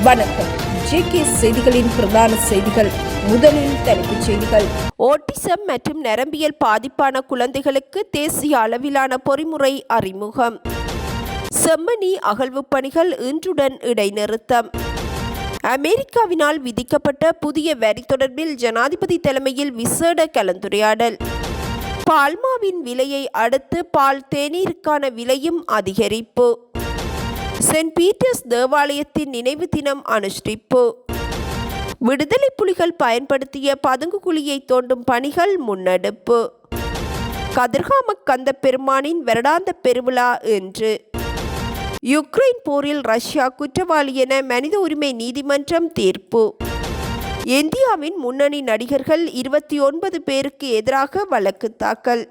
வணக்கம். ஜேகே செய்திகளின் பிரதான செய்திகள். முதலில் தலைப்புச் செய்திகள். ஓட்டிசம் மற்றும் நரம்பியல் பாதிப்பான குழந்தைகளுக்கு தேசிய அளவிலான பொறிமுறை அறிமுகம். செம்மணி அகழ்வு பணிகள் இன்றுடன் இடைநிறுத்தம். அமெரிக்காவினால் விதிக்கப்பட்ட புதிய வரி தொடர்பில் ஜனாதிபதி தலைமையில் விசேட கலந்துரையாடல். பால்மாவின் விலையை அடுத்து பால் தேநீருக்கான விலையும் அதிகரிப்பு. சென்ட் பீட்டர்ஸ் தேவாலயத்தின் நினைவு தினம் அனுஷ்டிப்பு. விடுதலை புலிகள் பயன்படுத்திய பதுங்கு குழியை தோண்டும் பணிகள் முன்னெடுப்பு. கதிர்காம கந்த பெருமானின் வருடாந்த பெருவிழா இன்று. யுக்ரைன் போரில் ரஷ்யா குற்றவாளி என மனித உரிமை நீதிமன்றம் தீர்ப்பு. இந்தியாவின் முன்னணி நடிகர்கள் 29 பேருக்கு எதிராக வழக்கு தாக்கல்.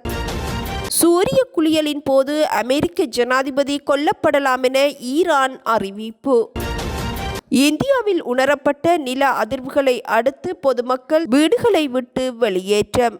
சூரிய குளியலின் போது அமெரிக்க ஜனாதிபதி கொல்லப்படலாம் என ஈரான் அறிவிப்பு. இந்தியாவில் உணரப்பட்ட நில அதிர்வுகளை அடுத்து பொதுமக்கள் வீடுகளை விட்டு வெளியேற்றம்.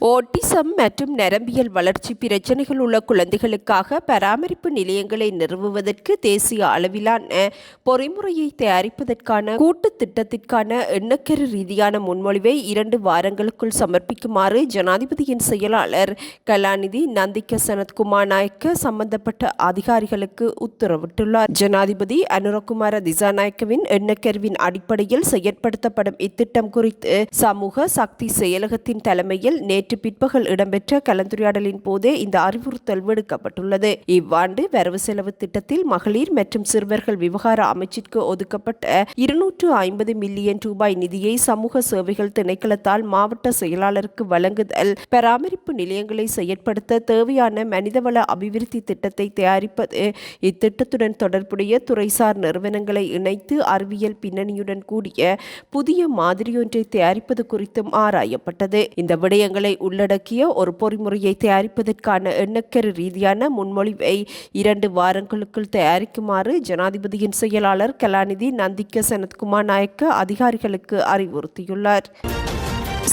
ஓட்டிசம் மற்றும் நரம்பியல் வளர்ச்சி பிரச்சனைகள் உள்ள குழந்தைகளுக்காக பராமரிப்பு நிலையங்களை நிறுவுவதற்கு தேசிய அளவிலான பொறிமுறையை தயாரிப்பதற்கான கூட்டு திட்டத்திற்கான எண்ணக்கரு ரீதியான முன்மொழிவை 2 வாரங்களுக்குள் சமர்ப்பிக்குமாறு ஜனாதிபதியின் செயலாளர் கலாநிதி நந்திக சனத்குமார் நாயக்க சம்பந்தப்பட்ட அதிகாரிகளுக்கு உத்தரவிட்டுள்ளார். ஜனாதிபதி அனுரகுமார திசாநாயக்கவின் எண்ணக்கருவின் அடிப்படையில் செயற்படுத்தப்படும் இத்திட்டம் குறித்து சமூக சக்தி செயலகத்தின் தலைமையில் நேற்று பிற்பகல் இடம்பெற்ற கலந்துரையாடலின் போதே இந்த அறிவுறுத்தல் விடுக்கப்பட்டுள்ளது. இவ்வாண்டு வரவு செலவு திட்டத்தில் மகளிர் மற்றும் சிறுவர்கள் விவகார அமைச்சிற்கு ஒதுக்கப்பட்ட 250 மில்லியன் ரூபாய் நிதியை சமூக சேவைகள் திணைக்களத்தால் மாவட்ட செயலாளருக்கு வழங்குதல், பராமரிப்பு நிலையங்களை செயற்படுத்த தேவையான மனிதவள அபிவிருத்தி திட்டத்தை தயாரிப்பது, இத்திட்டத்துடன் தொடர்புடைய துறைசார் நிறுவனங்களை இணைத்து அறிவியல் பின்னணியுடன் கூடிய புதிய மாதிரியொன்றை தயாரிப்பது குறித்தும் ஆராயப்பட்டது. இந்த விடயங்களை உள்ளடக்கிய ஒரு பொறிமுறையை தயாரிப்பதற்கான எண்ணக்கரு ரீதியான முன்மொழிவை 2 வாரங்களுக்குள் தயாரிக்குமாறு ஜனாதிபதியின் செயலாளர் கலாநிதி நந்திக சனத்குமார் நாயக்க அதிகாரிகளுக்கு அறிவுறுத்தியுள்ளார்.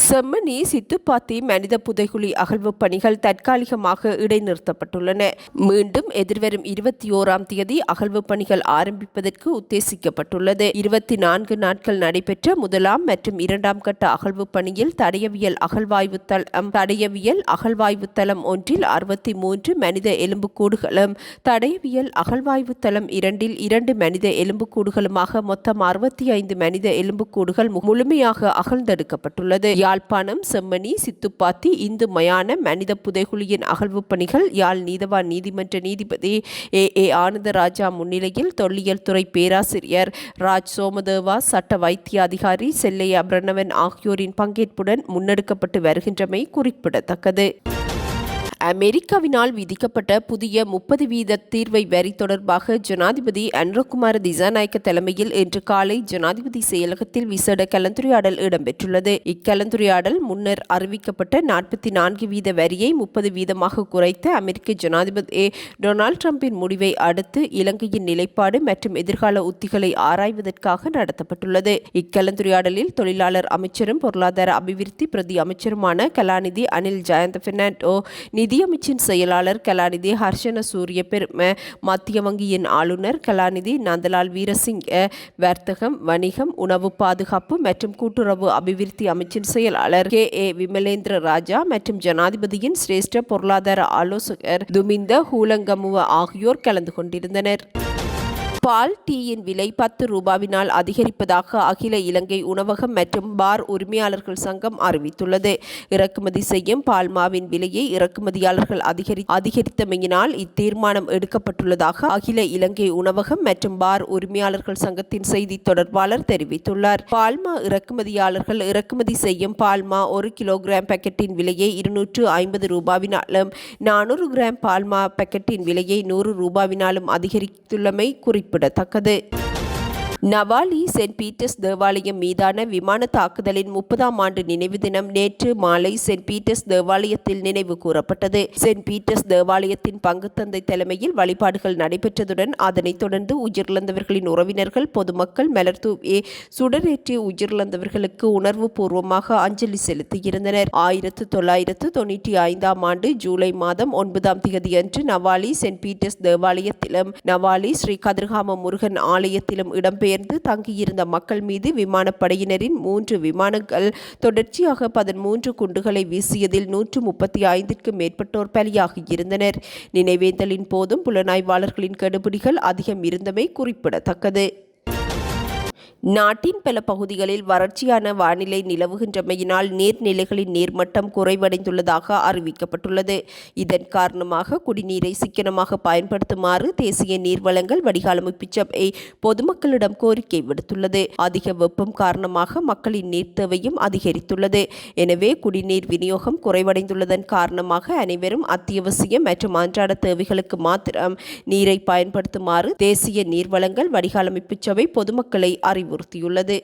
செம்மணி சித்துப்பாத்தி மனித புதைகுழி அகழ்வு பணிகள் தற்காலிகமாக இடைநிறுத்தப்பட்டுள்ளன. மீண்டும் எதிர்வரும் 21ஆம் தேதி அகழ்வு பணிகள் ஆரம்பிப்பதற்கு உத்தேசிக்கப்பட்டுள்ளது. 24 நாட்கள் நடைபெற்ற 1ஆம் மற்றும் 2ஆம் கட்ட அகழ்வு பணியில் தடயவியல் அகழ்வாய்வு தளம் ஒன்றில் 63 மனித எலும்புக்கூடுகளும், தடயவியல் அகழ்வாய்வு தளம் 2இல் 2 மனித எலும்புக்கூடுகளுமாக மொத்தம் 65 மனித எலும்புக்கூடுகள் முழுமையாக அகழ்ந்தெடுக்கப்பட்டுள்ளது. யாழ்ப்பாணம் செம்மணி சித்துப்பாத்தி இந்து மயான மனித புதைகுழியின் அகழ்வு பணிகள் யாழ் நீதவான் நீதிமன்ற நீதிபதி ஏ ஆனந்தராஜா முன்னிலையில் தொல்லியல் துறை பேராசிரியர் ராஜ் சோமதேவா, சட்ட வைத்திய அதிகாரி செல்லையா பிரணவன் ஆகியோரின் பங்கேற்புடன் முன்னெடுக்கப்பட்டு வருகின்றமை குறிப்பிடத்தக்கது. அமெரிக்காவினால் விதிக்கப்பட்ட புதிய 30% தீர்வை வரி தொடர்பாக ஜனாதிபதி அனுரகுமார திசாநாயக்க தலைமையில் இன்று காலை ஜனாதிபதி செயலகத்தில் விசேட கலந்துரையாடல் இடம்பெற்றுள்ளது. இக்கலந்துரையாடல் முன்னர் அறிவிக்கப்பட்ட 44% வரியை 30% குறைத்த அமெரிக்க ஜனாதிபதி டொனால்ட் ட்ரம்பின் முடிவை அடுத்து இலங்கையின் நிலைப்பாடு மற்றும் எதிர்கால உத்திகளை ஆராய்வதற்காக நடத்தப்பட்டுள்ளது. இக்கலந்துரையாடலில் தொழிலாளர் அமைச்சரும் பொருளாதார அபிவிருத்தி பிரதி அமைச்சருமான கலாநிதி அனில் ஜயந்த பெர்னாண்டோ, நிதியமைச்சின் செயலாளர் கலாநிதி ஹர்ஷன சூரிய பெரும, மத்திய வங்கியின் ஆளுநர் கலாநிதி நந்தலால் வீரசிங்க, வர்த்தகம், வணிகம், உணவு பாதுகாப்பு மற்றும் கூட்டுறவு அபிவிருத்தி அமைச்சின் செயலாளர் கே விமலேந்திர ராஜா மற்றும் ஜனாதிபதியின் சிரேஷ்ட பொருளாதார ஆலோசகர் துமிந்த ஹூலங்கமுவ ஆகியோர் கலந்து கொண்டிருந்தனர். பால் டீயின் விலை 10 ரூபாவினால் அதிகரிப்பதாக அகில இலங்கை உணவகம் மற்றும் பார் உரிமையாளர்கள் சங்கம் அறிவித்துள்ளது. இறக்குமதி செய்யும் பால்மாவின் விலையை இறக்குமதியாளர்கள் அதிகரித்தமையினால் இத்தீர்மானம் எடுக்கப்பட்டுள்ளதாக அகில இலங்கை உணவகம் மற்றும் பார் உரிமையாளர்கள் சங்கத்தின் செய்தி தொடர்பாளர் தெரிவித்துள்ளார். பால்மா இறக்குமதியாளர்கள் இறக்குமதி செய்யும் பால்மா 1 கிலோகிராம் பாக்கெட்டின் விலையை 250 ரூபாவினாலும் 400 கிராம் பால்மா பாக்கெட்டின் விலையை 100 ரூபாவினாலும் அதிகரித்துள்ளமை குறிப்பிடத்தக்கது. நவாலி சென்ட் பீட்டர்ஸ் தேவாலயம் மீதான விமான தாக்குதலின் 30ஆம் ஆண்டு நினைவு தினம் நேற்று மாலை சென்ட் பீட்டர்ஸ் தேவாலயத்தில் நினைவு கூறப்பட்டது. சென்ட் பீட்டர்ஸ் தேவாலயத்தின் பங்குத்தந்தை தலைமையில் வழிபாடுகள் நடைபெற்றதுடன் அதனைத் தொடர்ந்து உயிரிழந்தவர்களின் உறவினர்கள் பொதுமக்கள் மலர் தூவி சுடரேற்றி உயிரிழந்தவர்களுக்கு உணர்வு பூர்வமாக அஞ்சலி செலுத்தியிருந்தனர். 1995ஆம் ஆண்டு ஜூலை மாதம் 9ஆம் தேதியன்று நவாலி சென்ட் பீட்டர்ஸ் தேவாலயத்திலும் நவாலி ஸ்ரீ கதிர்காம முருகன் ஆலயத்திலும் இடம்பெயர் இடம்பெயர்ந்து தங்கியிருந்த மக்கள் மீது விமானப்படையினரின் 3 விமானங்கள் தொடர்ச்சியாக 13 குண்டுகளை வீசியதில் 135க்கும் மேற்பட்டோர் பலியாகியிருந்தனர். நினைவேந்தலின் போதும் புலனாய்வாளர்களின் கெடுபிடிகள் அதிகம் இருந்தமை குறிப்பிடத்தக்கது. நாட்டின் பல பகுதிகளில் வறட்சியான வானிலை நிலவுகின்றமையினால் நீர்நிலைகளின் நீர்மட்டம் குறைவடைந்துள்ளதாக அறிவிக்கப்பட்டுள்ளது. இதன் காரணமாக குடிநீரை சிக்கனமாக பயன்படுத்துமாறு தேசிய நீர்வளங்கள் வடிகாலமைப்பு சபை பொதுமக்களிடம் கோரிக்கை விடுத்துள்ளது. அதிக வெப்பம் காரணமாக மக்களின் நீர் தேவையும் அதிகரித்துள்ளது. எனவே குடிநீர் விநியோகம் குறைவடைந்துள்ளதன் காரணமாக அனைவரும் அத்தியாவசிய மற்றும் அன்றாட தேவைகளுக்கு மாத்திரம் நீரை பயன்படுத்துமாறு தேசிய நீர்வளங்கள் வடிகாலமைப்பு சபை பொதுமக்களை அறிவுறுத்தியுள்ளது.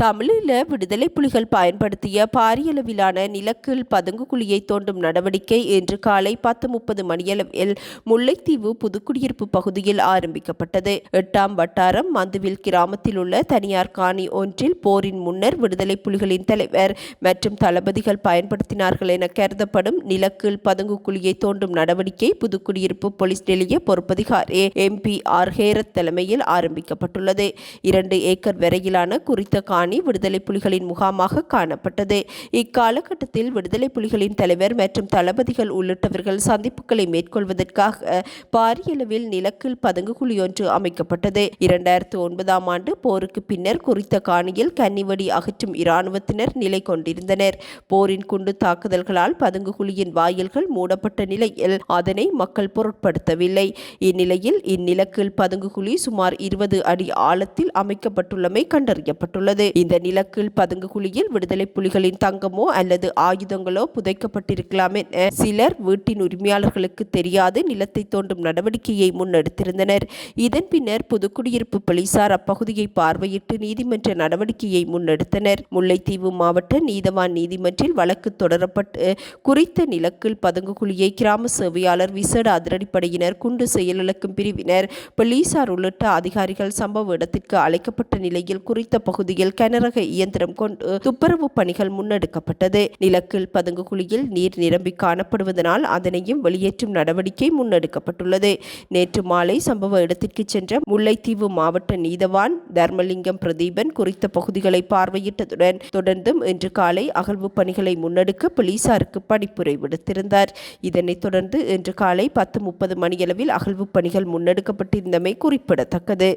தமிழீழ விடுதலை புலிகள் பயன்படுத்திய பாரியளவிலான நிலக்கீழ் பதுங்கு குழியை தோண்டும் நடவடிக்கை இன்று காலை 10:30 மணியளவில் முல்லைத்தீவு புதுக்குடியிருப்பு பகுதியில் ஆரம்பிக்கப்பட்டது. 8ஆம் வட்டாரம் மந்துவில் கிராமத்தில் உள்ள தனியார் காணி ஒன்றில் போரின் முன்னர் விடுதலை புலிகளின் தலைவர் மற்றும் தளபதிகள் பயன்படுத்தினார்கள் என கருதப்படும் நிலக்கீழ் பதுங்கு குழியை தோண்டும் நடவடிக்கை புதுக்குடியிருப்பு போலீஸ் நிலைய பொறுப்பதிகாரி MP.R. ஹேரத் தலைமையில் ஆரம்பிக்கப்பட்டுள்ளது. 2 ஏக்கர் வரையிலான குறித்த காணி விடுதலை புலிகளின் முகாமாக காணப்பட்டது. இக்காலகட்டத்தில் விடுதலை புலிகளின் தலைவர் மற்றும் தளபதிகள் உள்ளிட்டவர்கள் சந்திப்புகளை மேற்கொள்வதற்காக பாரியளவில் நிலக்கீழ் பதுங்கு குழி ஒன்று அமைக்கப்பட்டது. 2009ஆம் ஆண்டு போருக்கு பின்னர் குறித்த காணியில் கன்னிவெடி அகற்றும் இராணுவத்தினர் நிலை கொண்டிருந்தனர். போரின் குண்டு தாக்குதல்களால் பதுங்கு குழியின் வாயில்கள் மூடப்பட்ட நிலையில் அதனை மக்கள் பொருட்படுத்தவில்லை. இந்நிலையில் இந்நிலக்கீழ் பதுங்கு குழி சுமார் 20 அடி ஆழத்தில் அமைக்கப்பட்டுள்ளமை கண்டறியப்பட்டுள்ளது. இந்த நிலக்கீழ் பதுங்கு குழியில் விடுதலை புலிகளின் தங்கமோ அல்லது ஆயுதங்களோ புதைக்கப்பட்டிருக்கலாம் என சிலர் வீட்டின் உரிமையாளர்களுக்கு தெரியாது நிலத்தை தோண்டும் நடவடிக்கையை முன்னெடுத்திருந்தனர். இதன் பின்னர் புதுக்குடியிருப்பு போலீசார் அப்பகுதியை பார்வையிட்டு நீதிமன்ற நடவடிக்கையை முன்னெடுத்தனர். முல்லைத்தீவு மாவட்ட நீதவான் நீதிமன்றில் வழக்கு தொடரப்பட்டு குறித்த நிலக்கீழ் பதுங்கு குழியை கிராம சேவையாளர் விசேட அதிரடிப்படையினர் குண்டு செயலிழக்கும் பிரிவினர் போலீசார் உள்ளிட்ட அதிகாரிகள் சம்பவ இடத்திற்கு அழைக்கப்பட்ட நிலையில் குறித்த பகுதியில் கனரக இயந்திரம் கொண்டு துப்புரவு பணிகள் முன்னெடுக்கப்பட்டது. நிலக்கீழ் பதுங்கு குழியில் நீர் நிரம்பி காணப்படுவதனால் அதனையும் வெளியேற்றும் நடவடிக்கை முன்னெடுக்கப்பட்டுள்ளது. நேற்று மாலை சம்பவ இடத்திற்கு சென்ற முல்லைத்தீவு மாவட்ட நீதவான் தர்மலிங்கம் பிரதீபன் குறித்த பகுதிகளை பார்வையிட்டதுடன் தொடர்ந்தும் இன்று காலை அகழ்வு பணிகளை முன்னெடுக்க போலீசாருக்கு பணிப்புரை விடுத்திருந்தார். இதனைத் தொடர்ந்து இன்று காலை 10:30 மணியளவில் அகழ்வு பணிகள் முன்னெடுக்கப்பட்டிருந்தமை குறிப்பிடத்தக்கது.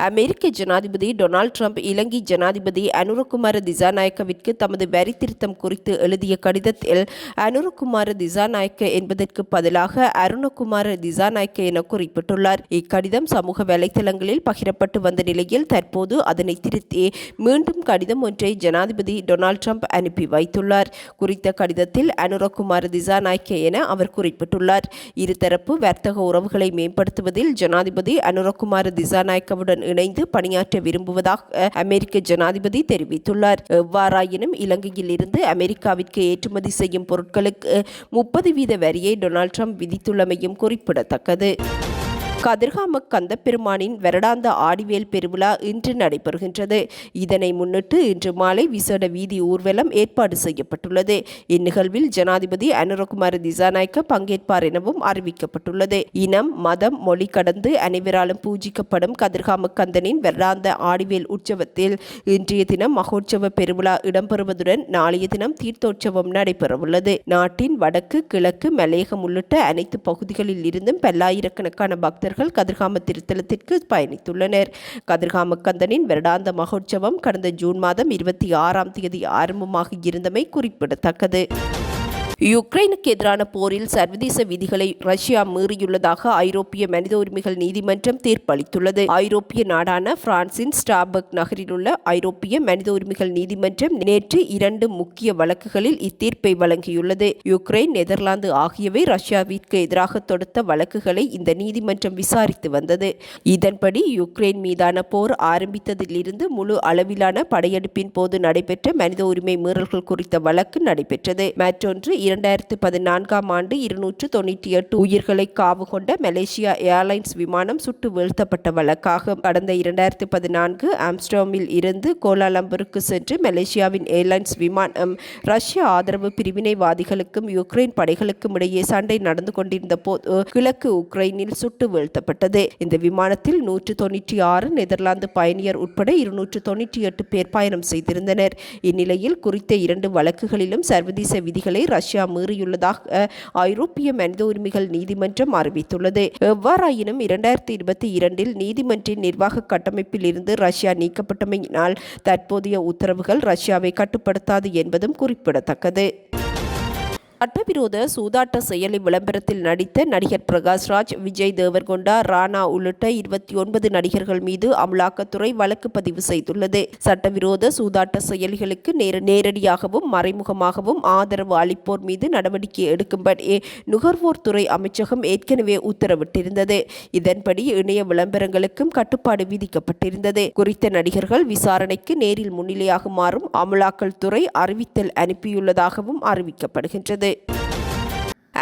அமெரிக்க ஜனாதிபதி டொனால்ட் ட்ரம்ப் இலங்கை ஜனாதிபதி அனுரகுமார திசாநாயக்கவிற்கு தமது வரி திருத்தம் குறித்து எழுதிய கடிதத்தில் அனுரகுமார திசாநாயக்க என்பதற்கு பதிலாக அருணகுமார திசாநாயக்க என குறிப்பிட்டுள்ளார். இக்கடிதம் சமூக வலைதளங்களில் பகிரப்பட்டு வந்த நிலையில் தற்போது அதனை திருத்தி மீண்டும் கடிதம் ஒன்றை ஜனாதிபதி டொனால்ட் ட்ரம்ப் அனுப்பி வைத்துள்ளார். குறித்த கடிதத்தில் அனுரகுமார திசாநாயக்க என அவர் குறிப்பிட்டுள்ளார். இருதரப்பு வர்த்தக உறவுகளை மேம்படுத்துவதில் ஜனாதிபதி அனுரகுமார திசாநாயக்கவுடன் இணைந்து பணியாற்ற விரும்புவதாக அமெரிக்க ஜனாதிபதி தெரிவித்துள்ளார். எவ்வாறாயினும் இலங்கையில் இருந்து அமெரிக்காவிற்கு ஏற்றுமதி செய்யும் பொருட்களுக்கு 30% வரியை டொனால்ட் ட்ரம்ப் விதித்துள்ளமையும் குறிப்பிடத்தக்கது. கதிர்காம கந்தப்பெருமானின் வருடாந்த ஆடிவேல் பெருவிழா இன்று நடைபெறுகின்றது. இதனை முன்னிட்டு இன்று மாலை விசேட வீதி ஊர்வலம் ஏற்பாடு செய்யப்பட்டுள்ளது. இந்நிகழ்வில் ஜனாதிபதி அனுரகுமார திசாநாயக்க பங்கேற்பார் எனவும் அறிவிக்கப்பட்டுள்ளது. இனம், மதம், மொழி கடந்து அனைவராலும் பூஜிக்கப்படும் கதிர்காம கந்தனின் வருடாந்த ஆடிவேல் உற்சவத்தில் இன்றைய தினம் மகோற்சவ பெருவிழா இடம்பெறுவதுடன் நாளைய தினம் தீர்த்தோற்சவம் நடைபெறவுள்ளது. நாட்டின் வடக்கு, கிழக்கு, மலையகம் உள்ளிட்ட அனைத்து பகுதிகளில் இருந்தும் பல்லாயிரக்கணக்கான பக்தர்கள் கதிர்காம திருத்தலத்திற்கு பயணித்துள்ளனர். கதிர்காம கந்தனின் வருடாந்த மகோற்சவம் கடந்த ஜூன் மாதம் 26ஆம் தேதி ஆரம்பமாக இருந்தமை குறிப்பிடத்தக்கது. யுக்ரைனுக்கு எதிரான போரில் சர்வதேச விதிகளை ரஷ்யா மீறியுள்ளதாக ஐரோப்பிய மனித உரிமைகள் நீதிமன்றம் தீர்ப்பளித்துள்ளது. ஐரோப்பிய நாடான பிரான்சின் ஸ்ட்ராஸ்பர்க் நகரில் உள்ள ஐரோப்பிய மனித உரிமைகள் நீதிமன்றம் நேற்று 2 முக்கிய வழக்குகளில் இத்தீர்ப்பை வழங்கியுள்ளது. யுக்ரைன், நெதர்லாந்து ஆகியவை ரஷ்யாவிற்கு எதிராக தொடுத்த வழக்குகளை இந்த நீதிமன்றம் விசாரித்து வந்தது. இதன்படி யுக்ரைன் மீதான போர் ஆரம்பித்ததிலிருந்து முழு அளவிலான படையெடுப்பின் போது நடைபெற்ற மனித உரிமை மீறல்கள் குறித்த வழக்கு நடைபெற்றது. மற்றொன்று 2014ஆம் ஆண்டு 298 உயிர்களை காவு கொண்ட மலேசியா ஏர்லைன்ஸ் விமானம் சுட்டு வீழ்த்தப்பட்ட வழக்காகும். கடந்த 2014 ஆம்ஸ்டர்டாமில் இருந்து கோலாலம்பூருக்கு சென்று மலேசியாவின் ஏர்லைன்ஸ் விமானம் ரஷ்ய ஆதரவு பிரிவினைவாதிகளுக்கும் யுக்ரைன் படைகளுக்கும் இடையே சண்டை நடந்து கொண்டிருந்த போது கிழக்கு உக்ரைனில் சுட்டு வீழ்த்தப்பட்டது. இந்த விமானத்தில் 196 நெதர்லாந்து பயணியர் உட்பட 298 பேர் பயணம் செய்திருந்தனர். இந்நிலையில் குறித்த 2 வழக்குகளிலும் சர்வதேச விதிகளை ரஷ்யா மீறியுள்ளதாக ஐரோப்பிய மனித உரிமைகள் நீதிமன்றம் அறிவித்துள்ளது. எவ்வாறாயினும் 2022இல் நீதிமன்றின் நிர்வாக கட்டமைப்பில் இருந்து ரஷ்யா நீக்கப்பட்டமையினால் தற்போதைய உத்தரவுகள் ரஷ்யாவை கட்டுப்படுத்தாது என்பதும் குறிப்பிடத்தக்கது. சட்டவிரோத சூதாட்ட செயலி விளம்பரத்தில் நடித்த நடிகர் பிரகாஷ்ராஜ், விஜய் தேவர்கொண்டா, ராணா உள்ளிட்ட 29 நடிகர்கள் மீது அமலாக்கத்துறை வழக்கு பதிவு செய்துள்ளது. சட்டவிரோத சூதாட்ட செயலிகளுக்கு நேரடியாகவும் மறைமுகமாகவும் ஆதரவு அளிப்போர் மீது நடவடிக்கை எடுக்கும்படி நுகர்வோர் துறை அமைச்சகம் ஏற்கனவே உத்தரவிட்டிருந்தது. இதன்படி இணைய விளம்பரங்களுக்கும் கட்டுப்பாடு விதிக்கப்பட்டிருந்தது. குறித்த நடிகர்கள் விசாரணைக்கு நேரில் முன்னிலையாகுமாறும் அமலாக்கல் துறை அறிவித்தல் அனுப்பியுள்ளதாகவும் அறிவிக்கப்படுகின்றது.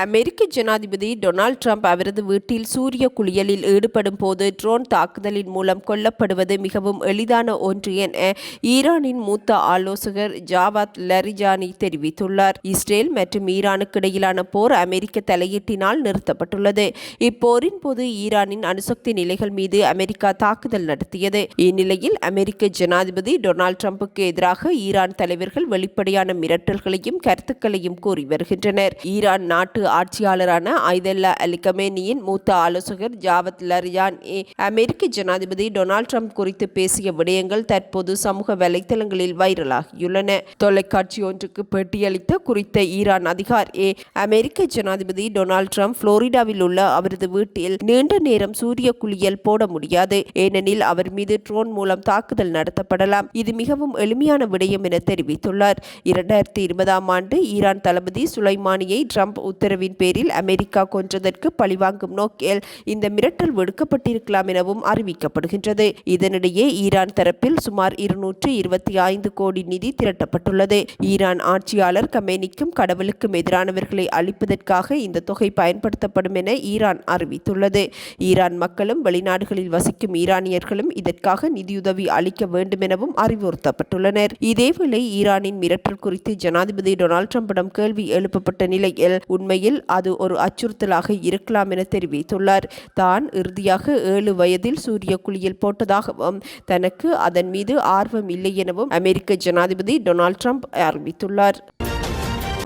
அமெரிக்க ஜனாதிபதி டொனால்ட் ட்ரம்ப் அவரது வீட்டில் சூரிய குளியலில் ஈடுபடும் போது ட்ரோன் தாக்குதலின் மூலம் கொல்லப்படுவது மிகவும் எளிதான ஒன்று என ஈரானின் மூத்த ஆலோசகர் ஜாவாத் லரிஜானி தெரிவித்துள்ளார். இஸ்ரேல் மற்றும் ஈரானுக்கு இடையிலான போர் அமெரிக்க தலையீட்டினால் நிறுத்தப்பட்டுள்ளது. இப்போரின் போது ஈரானின் அணுசக்தி நிலைகள் மீது அமெரிக்கா தாக்குதல் நடத்தியது. இந்நிலையில் அமெரிக்க ஜனாதிபதி டொனால்ட் ட்ரம்புக்கு எதிராக ஈரான் தலைவர்கள் வெளிப்படையான மிரட்டல்களையும் கருத்துக்களையும் கூறி வருகின்றனர். ஈரான் நாட்டு ஆட்சியாளரான ஐதல்லா அலி கமேனியின் மூத்த ஆலோசகர் ஜாவத் லரிஜானி அமெரிக்க ஜனாதிபதி டொனால்ட் ட்ரம்ப் குறித்து பேசிய விடயங்கள் தற்போது சமூக வலைதளங்களில் வைரலாகியுள்ளன. தொலைக்காட்சி ஒன்றுக்கு பேட்டியளித்த குறித்த ஈரான் அதிகாரி, அமெரிக்க ஜனாதிபதி டொனால்ட் ட்ரம்ப் புளோரிடாவில் உள்ள அவரது வீட்டில் நீண்ட நேரம் சூரிய குளியல் போட முடியாது, ஏனெனில் அவர் மீது ட்ரோன் மூலம் தாக்குதல் நடத்தப்படலாம். இது மிகவும் எளிமையான விடயம் என தெரிவித்துள்ளார். 2020ஆம் ஆண்டு ஈரான் தளபதி சுலைமானியை ட்ரம்ப் உத்தரவின் பேரில் அமெரிக்கா கொன்றதற்கு பழிவாங்கும் நோக்கில் இந்த மிரட்டல் விடுக்கப்பட்டிருக்கலாம் எனவும் அறிவிக்கப்படுகின்றது. இதனிடையே ஈரான் தரப்பில் சுமார் 225 கோடி நிதி திரட்டப்பட்டுள்ளது. ஈரான் ஆட்சியாளர் கமேனிக்கும் கடவுளுக்கும் எதிரானவர்களை அழிப்பதற்காக இந்த தொகை பயன்படுத்தப்படும் என ஈரான் அறிவித்துள்ளது. ஈரான் மக்களும் வெளிநாடுகளில் வசிக்கும் ஈரானியர்களும் இதற்காக நிதியுதவி அளிக்க வேண்டும் எனவும் அறிவுறுத்தப்பட்டுள்ளனர். இதேவேளை ஈரானின் மிரட்டல் குறித்து ஜனாதிபதி டொனால்ட் ட்ரம்பிடம் கேள்வி எழுப்பப்பட்ட நிலையில் உண்மையில் அது ஒரு அச்சுறுத்தலாக இருக்கலாம் என தெரிவித்துள்ளார். தான் இறுதியாக 7 வயதில் சூரிய குளியல் போட்டதாகவும் தனக்கு அதன் மீது ஆர்வம் இல்லை எனவும் அமெரிக்க ஜனாதிபதி டொனால்ட் ட்ரம்ப் அறிவித்துள்ளார்.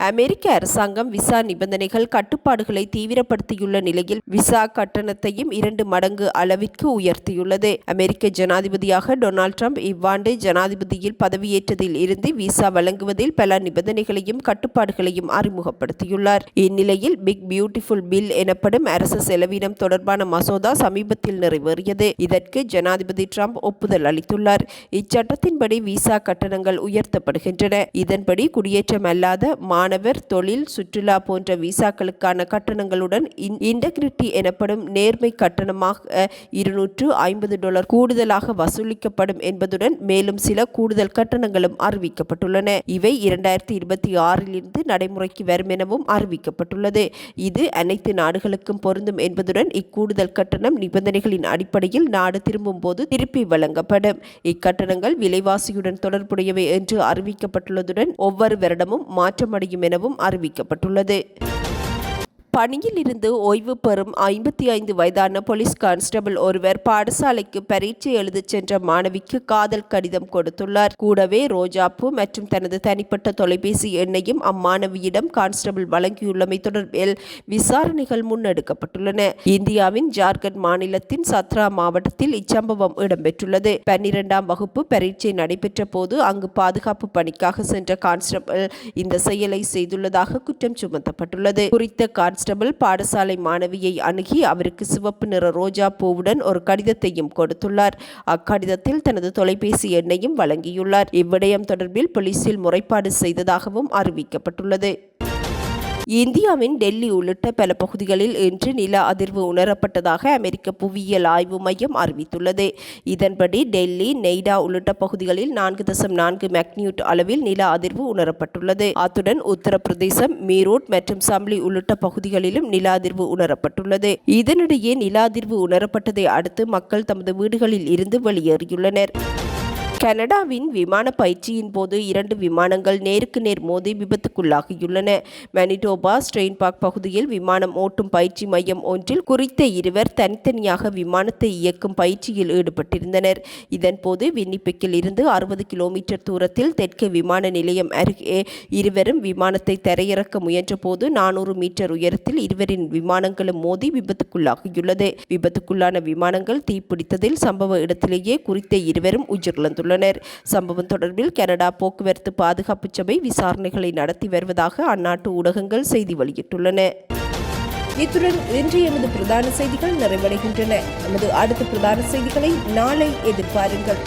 அமெரிக்க அரசாங்கம் விசா நிபந்தனைகள் கட்டுப்பாடுகளை தீவிரப்படுத்தியுள்ள நிலையில் விசா கட்டணத்தையும் 2 மடங்கு அளவிற்கு உயர்த்தியுள்ளது. அமெரிக்க ஜனாதிபதியாக டொனால்ட் ட்ரம்ப் இவ்வாண்டு ஜனாதிபதியில் பதவியேற்றதில் இருந்து விசா வழங்குவதில் பல நிபந்தனைகளையும் கட்டுப்பாடுகளையும் அறிமுகப்படுத்தியுள்ளார். இந்நிலையில் பிக் பியூட்டிஃபுல் பில் எனப்படும் அரசு செலவினம் தொடர்பான மசோதா சமீபத்தில் நிறைவேறியது. இதற்கு ஜனாதிபதி ட்ரம்ப் ஒப்புதல் அளித்துள்ளார். இச்சட்டத்தின்படி விசா கட்டணங்கள் உயர்த்தப்படுகின்றன. இதன்படி குடியேற்றம் அல்லாத மாணவர், தொழில், சுற்றுலா போன்ற விசாக்களுக்கான கட்டணங்களுடன் இன்டெகிரிட்டி எனப்படும் நேர்மை கட்டணமாக $250 கூடுதலாக வசூலிக்கப்படும் என்பதுடன் மேலும் சில கூடுதல் கட்டணங்களும் அறிவிக்கப்பட்டுள்ளன. இவை 2026இலிருந்து நடைமுறைக்கு வரும் எனவும் அறிவிக்கப்பட்டுள்ளது. இது அனைத்து நாடுகளுக்கும் பொருந்தும் என்பதுடன் இக்கூடுதல் கட்டணம் நிபந்தனைகளின் அடிப்படையில் நாடு திரும்பும் போது திருப்பி வழங்கப்படும். இக்கட்டணங்கள் விலைவாசியுடன் தொடர்புடையவை என்று அறிவிக்கப்பட்டுள்ளதுடன் ஒவ்வொரு வருடமும் மாற்றமடையும் எனவும் அறிவிக்கப்பட்டுள்ளது. பணியில் இருந்து ஓய்வு பெறும் 55 வயதான போலீஸ் கான்ஸ்டபிள் ஒருவர் பாடசாலைக்கு பரீட்சை எழுதச் சென்ற மாணவிக்கு காதல் கடிதம் கொடுத்துள்ளார். கூடவே ரோஜாப்பூ மற்றும் தனது தனிப்பட்ட தொலைபேசி எண்ணையும் அம்மாணவியிடம் கான்ஸ்டபிள் வழங்கியுள்ளமை தொடர்பில் விசாரணைகள் முன்னெடுக்கப்பட்டுள்ளன. இந்தியாவின் ஜார்க்கண்ட் மாநிலத்தின் சத்ரா மாவட்டத்தில் இச்சம்பவம் இடம்பெற்றுள்ளது. 12ஆம் வகுப்பு பரீட்சை நடைபெற்ற போது அங்கு பாதுகாப்பு பணிக்காக சென்ற கான்ஸ்டபிள் இந்த செயலை செய்துள்ளதாக குற்றம் சுமத்தப்பட்டுள்ளது. குறித்த கான்ஸ்டபிள் பாடசாலை மாணவியை அணுகி அவருக்கு சிவப்பு நிற ரோஜா பூவுடன் ஒரு கடிதத்தையும் கொடுத்துள்ளார். அக்கடிதத்தில் தனது தொலைபேசி எண்ணையும் வழங்கியுள்ளார். இவ்விடயம் தொடர்பில் போலீசில் முறைப்பாடு செய்ததாகவும் அறிவிக்கப்பட்டுள்ளது. இந்தியாவின் டெல்லி உள்ளிட்ட பல பகுதிகளில் இன்று நில அதிர்வு உணரப்பட்டதாக அமெரிக்க புவியியல் ஆய்வு மையம் அறிவித்துள்ளது. இதன்படி டெல்லி, நெய்டா உள்ளிட்ட பகுதிகளில் 4.4 மேக்னியூட் அளவில் நில அதிர்வு உணரப்பட்டுள்ளது. அத்துடன் உத்தரப்பிரதேசம், மீரூட் மற்றும் சம்லி உள்ளிட்ட பகுதிகளிலும் நில அதிர்வு உணரப்பட்டுள்ளது. இதனிடையே நில அதிர்வு உணரப்பட்டதை அடுத்து மக்கள் தமது வீடுகளில் இருந்து வெளியேறியுள்ளனர். கனடாவின் விமான பயிற்சியின் போது 2 விமானங்கள் நேருக்கு நேர் மோதி விபத்துக்குள்ளாகியுள்ளன. மனிடோபா ஸ்ட்ரெயின்பாக் பகுதியில் விமானம் ஓட்டும் பயிற்சி மையம் ஒன்றில் குறித்த இருவர் தனித்தனியாக விமானத்தை இயக்கும் பயிற்சியில் ஈடுபட்டிருந்தனர். இதன்போது வின்னிபெக்கில் இருந்து 60 கிலோமீட்டர் தூரத்தில் தெற்கு விமான நிலையம் அருகே இருவரும் விமானத்தை தரையிறக்க முயன்றபோது 400 மீட்டர் உயரத்தில் இருவரின் விமானங்களும் மோதி விபத்துக்குள்ளாகியுள்ளது. விபத்துக்குள்ளான விமானங்கள் தீப்பிடித்ததில் சம்பவ இடத்திலேயே குறித்த இருவரும் உயிரிழந்துள்ளனர். சம்பவம் தொடர்பில் கனடா போக்குவரத்து பாதுகாப்பு சபை விசாரணைகளை நடத்தி வருவதாக அந்நாட்டு ஊடகங்கள் செய்தி வெளியிட்டுள்ளன. இத்துடன் இன்றைய எமது பிரதான செய்திகள் நிறைவடைகின்றன. நமது அடுத்த பிரதான செய்திகளை நாளை எதிர்பாருங்கள்.